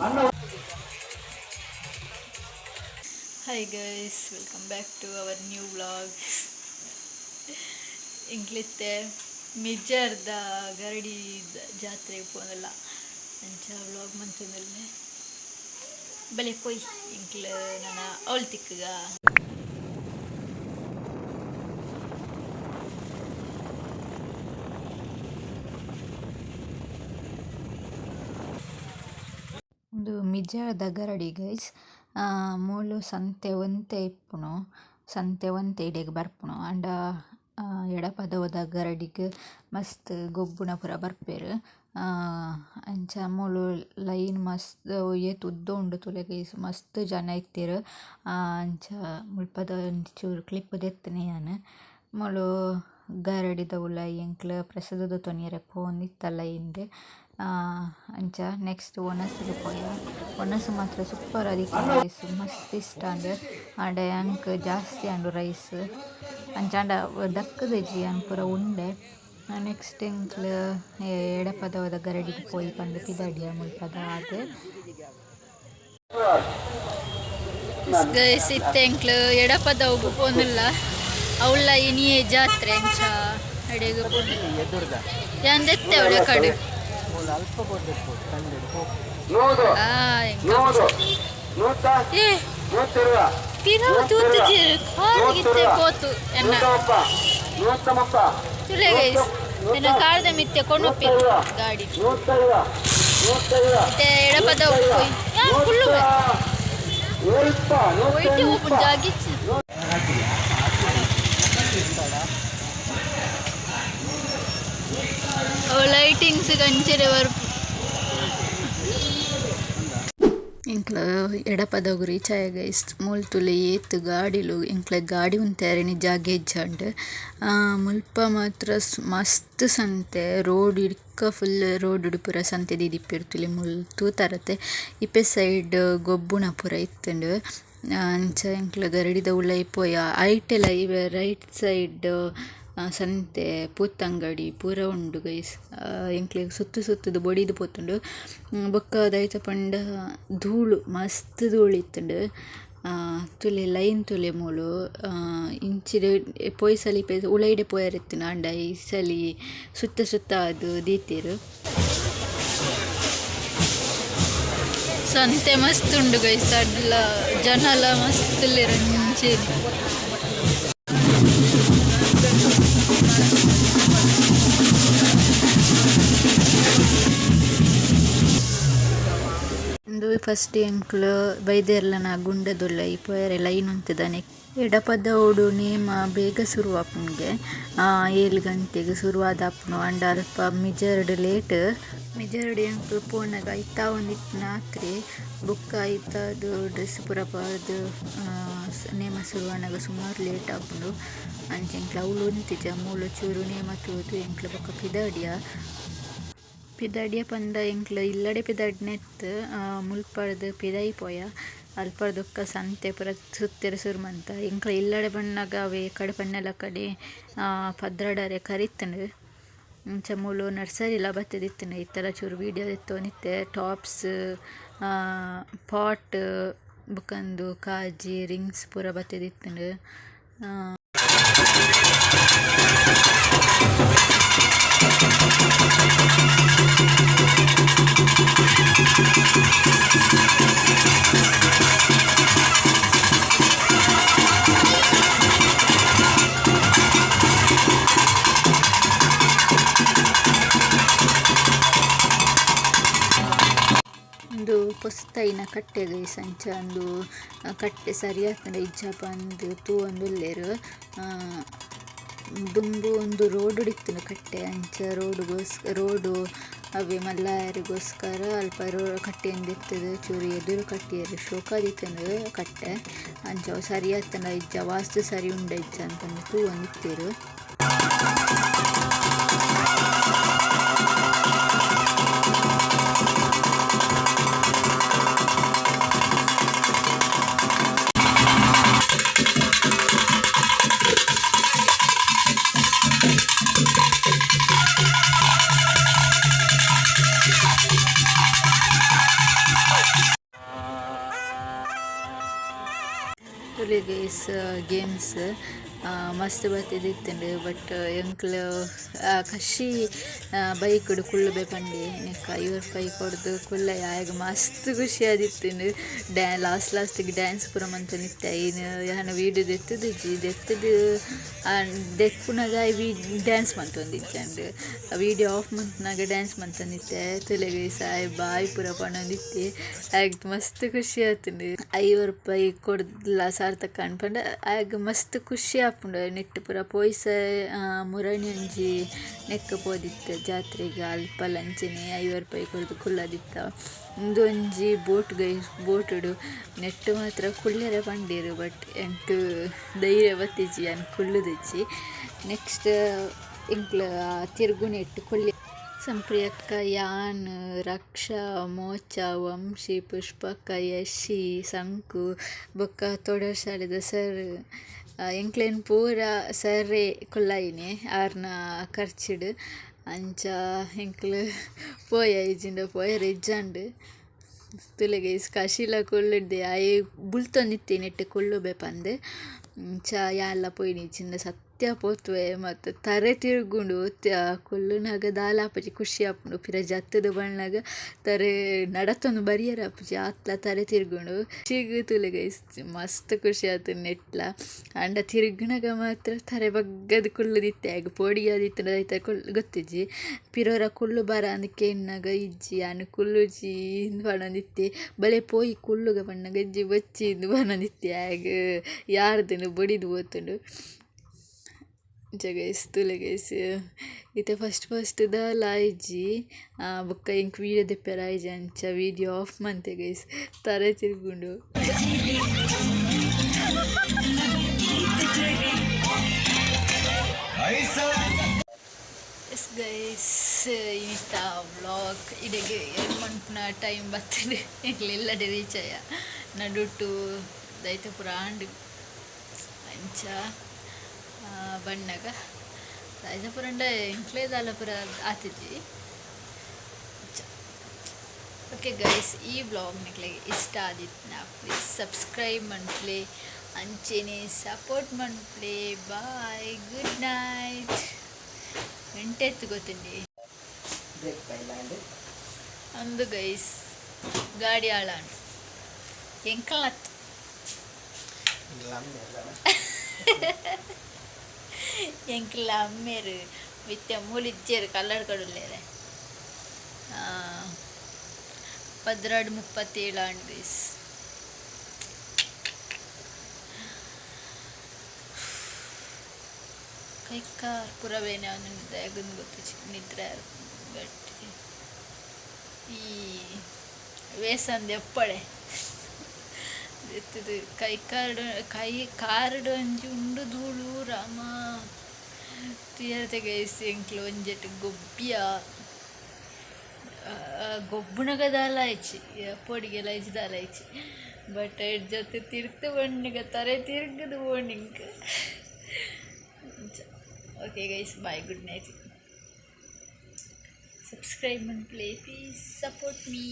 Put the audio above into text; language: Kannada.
Hi guys, welcome back to our new vlog. ಇಂಕ್ಲಿತ್ತೆ ಮಿಜ್ಜರ್ದ ಗರಡಿ ಜಾತ್ರೆಗೆ ಪೋನಲ್ಲ ಅಂಚ ವ್ಲಾಗ್ ಮಂತಂದಲ್ಲೇ ಬಲೆ ಪೋಯ್ ಇಂಕ್ಲ ನನ್ನ ಅವಳು ತಿಕ್ಕಗ ಒಂದು ಮಿಜ್ಜರ್ದ ಗರಡಿ ಗೈಸ್ ಮೂಲು ಸಂತೆ ಒಂತೆ ಇಪ್ಪುನು ಸಂತೆ ಒಂತೆ ಇಡೆಗ್ ಬರ್ಪುನು ಅಂಡ ಎಡಪದವದ ಗರಡಿಗ್ ಮಸ್ತ್ ಗೊಬ್ಬುನ ಪೂರ ಬರ್ಪೆರ್ ಅಂಚ ಮೂಲು ಲೈನ್ ಮಸ್ತ್ ಏತ್ ಉದ್ದ ಉಂಡು ತುಲೆ ಗೈಸ್ ಮಸ್ತ್ ಜನ ಇತ್ತೆರ್ ಅಂಚ ಮುಲ್ಪದ ಒಂಚೂರು ಕ್ಲಿಪ್ ದೆತ್ತನೆ ಯಾನ್ ಮೂಲು ಗರಡಿದ ಉಲಾಯಿ ಎಂಕ್ಲ ಪ್ರಸಾದದ ತೊನಿಯರೆ ಪೋಂದಿತ್ತ ಲೈನ್ಡ್ ಅಂಚ ನೆಕ್ಸ್ಟ್ ಒನಸ್ಗೆ ಪೋಯ ಒನಸ್ ಮಾತ್ರ ಸೂಪರ್ ಆದಿತ್ತು ರೈಸ್ ಮಸ್ತ್ ಇಷ್ಟ ಅಂಡ್ ಆಡೆ ಅಂಕ್ ಜಾಸ್ತಿ ಅಂಡು ರೈಸ್ ಅಂಚಾಂಡ ದಕ್ಕದಜಿ ಅನ್ ಪೂರ ಉಂಡೆ ನೆಕ್ಸ್ಟ್ ಎಂಕ್ಲ ಎಡಪದವದ ಗರಡಿಗೆ ಪೋಯಿ ಪಂದ್ ಪಿದಡಿಯ ಮುಲ್ಪದ ಆದ್ ಗೈಸ್ ಇತ್ತೆ ಎಂಕ್ಲು ಎಡಪದ ಹೋಗು ಪೋನುಲ್ಲ ಅವಳ ಇನಿಯೇ ಜಾತ್ರೆ ಅಂಚ ಅಡೆಗೆ ಪೋನು ಯಾಂದೆತ್ತೆ ಅವಳೆ ಕಡು ಕಾರದ ಮಿತ್ಯ ಕೊಂಡೊಪ್ಪಿ ಗಾಡಿ ಎಡಪದ ಫುಲ್ಲು ಜಾಗಿಚ್ಚಿ ಲೈಟಿಂಗ್ಸ್ ಕಂಚೆರೆ ಬರ್ಪು ಇಂಕ್ಲ ಎಡಪದಗು ರೀಚ್ ಆಯ ಗೈಸ್ ಮೂಲ್ತುಲೆ ಏತ್ ಗಾಡಿಲು ಇಂಕ್ಲ ಗಾಡಿ ಉಂತಾರೆ ನಿಜ ಗೆಜ್ಜಂಡ್ ಮುಲ್ಪ ಮಾತ್ರ ಮಸ್ತ್ ಸಂತೆ ರೋಡ್ ಇಡ್ಕ ಫುಲ್ ರೋಡ್ ಪೂರ ಸಂತೆ ದೀದಿಪ್ಪಿರ್ತುಲಿ ಮುಲ್ ತೂತರತೆ ಇಪ್ಪೆ ಸೈಡ್ ಗೊಬ್ಬುನ ಪೂರ ಇತ್ತಂಡ್ ಅಂಚ ಇಂಕ್ಲ ಗರಡಿದ ಉಳ್ಳೈ ಪೋಯ ಐಟೆಲ ಇವೆ ರೈಟ್ ಸೈಡ್ ಸಂತೆ ಪೂತ್ತಂಗಡಿ ಪೂರ ಉಂಡು ಗೈಸ್ ಎಂಕ್ಲೆಗ್ ಸುತ್ತುದು ಬೊಡಿದು ಪೋತುಂಡು ಬೊಕ್ಕ ದಾಯ್ತ ಪಂಡ ಧೂಳು ಮಸ್ತ್ ಧೂಳು ಇತ್ತುಂಡು ತುಲೆ ಲೈನ್ ತುಲೆ ಮೂಲು ಇಂಚಿಡೆ ಪೊಯ್ ಸಲಿ ಉಳೈಡೆ ಪೋಯರಿತ್ತಿನ ಅಂಡ ಈ ಸಲಿ ಸುತ್ತ ಅದು ದೀತೆರು ಸಂತೆ ಮಸ್ತ್ ಉಂಡು ಗೈಸ್ ಅಡ್ಲ ಜನಲ ಮಸ್ತ್ ರಂಚೇರಿ ಫಸ್ಟ್ ಎಂಕ್ಲು ಬೈದೆರ್ಲನ ಗುಂಡದುಲ್ಲ ಈ ಪೋಯರೆ ಲೈನ್ ಉಂತದಾನೆ ಎಡಪದ ಓಡು ನೇಮ ಬೇಗ ಶುರುವಾಪುನ್ಗೆ 7 ಗಂಟೆಗೆ ಶುರುವಾದ ಆಪುನು ಅಂಡ ಅಲ್ಪ ಮಿಜರ್ಡ್ ಲೇಟ್ ಮಿಜರ್ಡ್ ಎಂಕ್ಲು ಪೋನಾಗ ಐತ ಒಂದಿತ್ತು ನಾತ್ರಿ ಬುಕ್ಕ ಐತದು ಡ್ರೆಸ್ ಪೂರ ಪಾರ್ದು ನೇಮ ಶುರುವಾನಾಗ ಸುಮಾರು ಲೇಟ್ ಆಪುಂಡು ಅಂಚ ಎಂಕ್ಲು ಅವಳು ಉಂತಿಜ ಮೂಲು ಚೂರು ನೇಮ ತೂದು ಎಂಕ್ಲು ಬೊಕ್ಕ ಪಿದಾಡಿಯ ಪಂಡ ಎಂಕ್ಲು ಇಲ್ಲಡೆ ಪಿದಾಡ್ನೆತ್ ಮುಲ್ಪರ್ದು ಪಿದಾಯಿ ಪೋಯ ಅಲ್ಪರ್ದೊಕ್ಕ ಸಂತೆ ಪೂರ ಸುತ್ತೆರೆ ಸುರ್ಮಂತ ಎಂಕ್ಲ ಇಲ್ಲಡೆ ಬಣ್ಣಗ ಅವೆ ಕಡೆ ಪನ್ನೆಲ ಕಡೆ ಪದ್ರಡರೆ ಕರಿತಂಡು ಇಂಚ ಮೂಲು ನರ್ಸರಿಲ ಬತ್ತದಿತ್ತಂಡು ಇತ್ತರ ಚೂರು ವೀಡಿಯೋ ಎತ್ತೋನಿತ್ತೆ ಟಾಪ್ಸ್ ಪಾಟ್ ಬುಕ್ಕಂದು ಕಾಜಿ ರಿಂಗ್ಸ್ ಪೂರ ಬತ್ತದಿತ್ತಂಡು ಒಂದು ಪೊಸ್ತೈನ ಕಟ್ಟೆ ಗೈಸ್ ಅಂಚ ಒಂದು ಕಟ್ಟೆ ಸರಿಯಾತಂಡ ಇಜ್ಜ ಬಂದು ತೂ ಒಂದು ಉಲ್ಲೇರು ದುಂಬು ಒಂದು ರೋಡ್ ಉಡಿತ್ತುಂಡು ಕಟ್ಟೆ ಅಂಚ ರೋಡು ಅವೇ ಮಲ್ಲಾಯರಿಗೋಸ್ಕರ ಅಲ್ಪ ಕಟ್ಟೆಯಿಂದ ಎತ್ತದು ಚೂರು ಎದುರು ಕಟ್ಟಿಯರು ಶೋಕಾದಿತ್ತಂಡು ಕಟ್ಟೆ ಅಂಚ ಸರಿಯಾತಂಡ ಇಜ್ಜ ವಾಸ್ತು ಸರಿ ಉಂಡ ಇಜ್ಜ ಅಂತಂದು ತೂ ಒಂದು ಇತ್ತೇರು ಗೈಸ್ ಗೇಮ್ಸ್ ಮಸ್ತ್ ಬತ್ತಿದಿತ್ತಂಡು ಬಟ್ ಎಂಕ್ಲು ಕಷಿ ಬೈಕ್ಡ್ ಕುಲ್ಲುಬೆ ಪಂಡಿ ನೆಕ್ಕ ₹50 ಕೊಡ್ದು ಕುಲ್ಲ ಆಯಗ ಮಸ್ತ್ ಖುಷಿ ಆದಿತ್ತಂಡು. ಲಾಸ್ಟ್ಗೆ ಡ್ಯಾನ್ಸ್ ಪೂರ ಮಂತೊಂದಿತ್ತೆ. ಐನ್ ಯಾನ ವೀಡಿಯೋ ದೆತ್ತುದು ದೆಪ್ಪುನಗ ಡ್ಯಾನ್ಸ್ ಮಂತೊಂದಿತ್ತಂಡು. ವೀಡಿಯೋ ಆಫ್ ಮಂತ್ನಾಗ ಡ್ಯಾನ್ಸ್ ಮಂತೊಂದಿತ್ತೆ. ತುಲೆ ಗೈಸ್ ಆಯ್ ಬಾಯ್ ಪೂರ ಪಂಡೊಂದಿತ್ತೆ. ಆಯ್ತು ಮಸ್ತ್ ಖುಷಿ ಆತುಂಡು. ₹50 ಕೊಡ್ಲ ಸಾರ್ಥಕ ಅನ್ಪಂಡ ಆಯಗ ಮಸ್ತ್ ಖುಷಿ ಆಪುಂಡು. ನೆಟ್ಟ್ ಪೂರ ಪೋಯ್ಸ ಮುರಣಿ ಒಂಜಿ ನೆಕ್ಕ ಪೋದಿತ್ತ ಜಾತ್ರೆಗೆ ಅಲ್ಪಲಂಚನೆ ₹50 ಕೊಡ್ದು ಕುಲ್ಲದಿತ್ತ. ಉಂದು ಒಂಜಿ ಬೋಟುಡು ನೆಟ್ಟ್ ಮಾತ್ರ ಕುಲ್ಲೆರೆ ಪಂಡೇರು ಬಟ್ ಎಂಕ್ ಧೈರ್ಯ ಬತ್ತಿಜಿ ಅನ್ ಕುಲ್ಲುದಿಜ್ಜಿ. ನೆಕ್ಸ್ಟ್ ಎಂಕ್ಲ ತಿರ್ಗುನೆಟ್ ಕುಲ್ಲೆ ಸಂಪ್ರಿಯಕ್ಕ, ಯಾನ್, ರಕ್ಷಾ, ಮೋಚ, ವಂಶಿ, ಪುಷ್ಪಕ್ಕ, ಯಶಿ, ಸಂಕು ಬೊಕ್ಕ ತೊಡರ್ ಶಾಲೆದ ಸರ್ ಎಂಕ್ಲೆನ್ ಪೂರ ಸರ್ರೆ ಕುಲ್ಲಾಯಿನಿ ಆರ್ನ ಖರ್ಚಿಡ್ ಅಂಚ ಎಂಕ್ಲು ಪೋಯ ಇಜ್ಜಿಂಡ ಪೋಯರೆ ಇಜ್ಜಂಡು. ತುಲೆ ಗೈಸ್ ಕಶಿಲ ಕುಲ್ಲುಡ್ದೆ ಆಯೆ ಬುಲ್ತೊಂದಿತ್ತೆ ನೆಟ್ಟ್ ಕುಲ್ಲುಬೆ ಪಂದ್ ಇಂಚ ಯಾನ್ಲ ಪೋಯಿನಿ ಇಜ್ಜಿಂಡ ಸತ್ಯ ಪೋತ್ವೆ ಮತ್ತು ತರೆ ತಿರುಗುಂಡು ಕುಲ್ಲುನಗ ದಾಲಾಪಜಿ ಖುಷಿ ಆಪುಂಡು. ಪಿರ ಜತ್ತುದು ಬಣ್ಣಗ ತರೆ ನಡತೊಂದು ಬರಿಯರ ಆಪುಜಿ ಆತ್ಲ ತರೆ ತಿರುಗುಂಡು ಖುಷಿಗ್ ತುಲೆ ಗೈಸ್ ಮಸ್ತ್ ಖುಷಿ ಆತು ನೆಟ್ಲ. ಅಂಡ ತಿರುಗುನಗ ಮಾತ್ರ ತರೆ ಬಗ್ಗದ ಕುಲ್ಲುದಿತ್ತೆ ಆಗ ಪೋಡಿ ಆದಿತ್ತು ದೈತ ಗೊತ್ತಿಜ್ಜಿ ಪಿರೋರ ಕುಲ್ಲು ಬರ ಅಂದಕ್ಕೆ ಎನ್ನಗ ಇಜ್ಜಿ ಅನು ಕುಲ್ಲುಜಿ ಇಂದು ಪಣೊಂದಿತ್ತೆ. ಬಲೆ ಪೋಯಿ ಕುಲ್ಲುಗ ಬಣ್ಣಗ ಇಜ್ಜಿ ಬಚ್ಚಿ ಇಂದು ಪಣೊಂದಿತ್ತೆ ಆಗ ಯಾರ್ದನು ಬೊಡಿದು ಹೋತುಂಡು. ಗೈಸ್ ತುಲೆ ಗೈಸ್ ಇತ್ತೆ ಫಸ್ಟ್ ದಾಲ ಇಜ್ಜಿ ಬೊಕ್ಕ ಎಂಕ್ ವೀಡಿಯೋ ದೆಪ್ಪೆರ ಆಯ್ಜಿ ಅಂಚ ವೀಡಿಯೋ ಆಫ್ ಮಂತೆ ಗೈಸ್ ತರೆ ತಿರ್ಗುಂಡು. ಎಸ್ ಗೈಸ್ ಇನ್ನಿತ್ತ ವ್ಲಾಗ್ ಇಡೆಗೆ ಎರಡು ಮನ್ಪುನ ಟೈಮ್ ಬರ್ತದೆ ಎಂಕ್ಲೆಲ್ಲಡೆ ರೀಚ್ ಆಯ ನಡುಟು ದೈತ ಪೂರ ಆಂಡ್ ಅಂಚ ಬಣ್ಣಗ ದೈತ ಪೂರಂಡ ಎಂಕ್ಲೆ ದಾಲ ಪೂರ ಆತಿಜಿ. ಓಕೆ ಗೈಸ್ ಈ ವ್ಲಾಗ್ ನಿಕ್ಲೆ ಇಷ್ಟ ಆದಿತ್ನ ಪ್ಲೀಸ್ ಸಬ್ಸ್ಕ್ರೈಬ್ ಮನ್ಪ್ಲೆ ಅಂಚೆನೆ ಸಪೋರ್ಟ್ ಮನ್ಪ್ಲೆ. Bye good night. ಎಂಟೆತ್ತು ಗೊತ್ತುಂಡಿ ಅಂದು ಗೈಸ್ ಗಾಡಿ ಆಳಾಂಡು ಎಂಕಲತ್ತು ಎಂಕ್ಲ ಅಮ್ಮೇರು ವಿತ್ಯ ಮೂಲಿಜ್ಜೇರು ಕಲ್ಲಡ್ ಕಡುಲ್ಲೇರೆ 12:37 ಆಂಡ್ ಗೈಸ್. ಕೈಕ ಪುರವೇನೆ ಅವನು ನಿದ್ದೆ ಗೊತ್ತು ನಿದ್ರೆ ಬಟ್ ಈ ವೇಸಂದು ಎಪ್ಪಡೆ ಎತ್ತದು ಕೈ ಕಾರ್ಡು ಒಂಜಿ ಉಂಡು ಧೂಳು ರಾಮ ತೀರತೆ ಗೈಸ್ ಎಂಕ್ಲು ಒಂಜೆಟ್ ಗೊಬ್ಬಿಯ ಗೊಬ್ಬುನಗ ದಾಲ ಆಯ್ಚಿ ಪೊಡಿಗೆಲ್ಲ ಆಯ್ಚಿ ದಾಲ ಆಯ್ಚಿ ಬಟ್ ಎಡ್ ಜೊತೆ ತಿರ್ತು ಬಣ್ಣಿಗ ತರೆ ತಿರ್ಗದು ಓಣಿಂಕ್. Okay guys bye good night. Subscribe ಮನ್ಪ್ಲೆ ಪ್ಲೀಸ್ ಸಪೋರ್ಟ್ ಮೀ.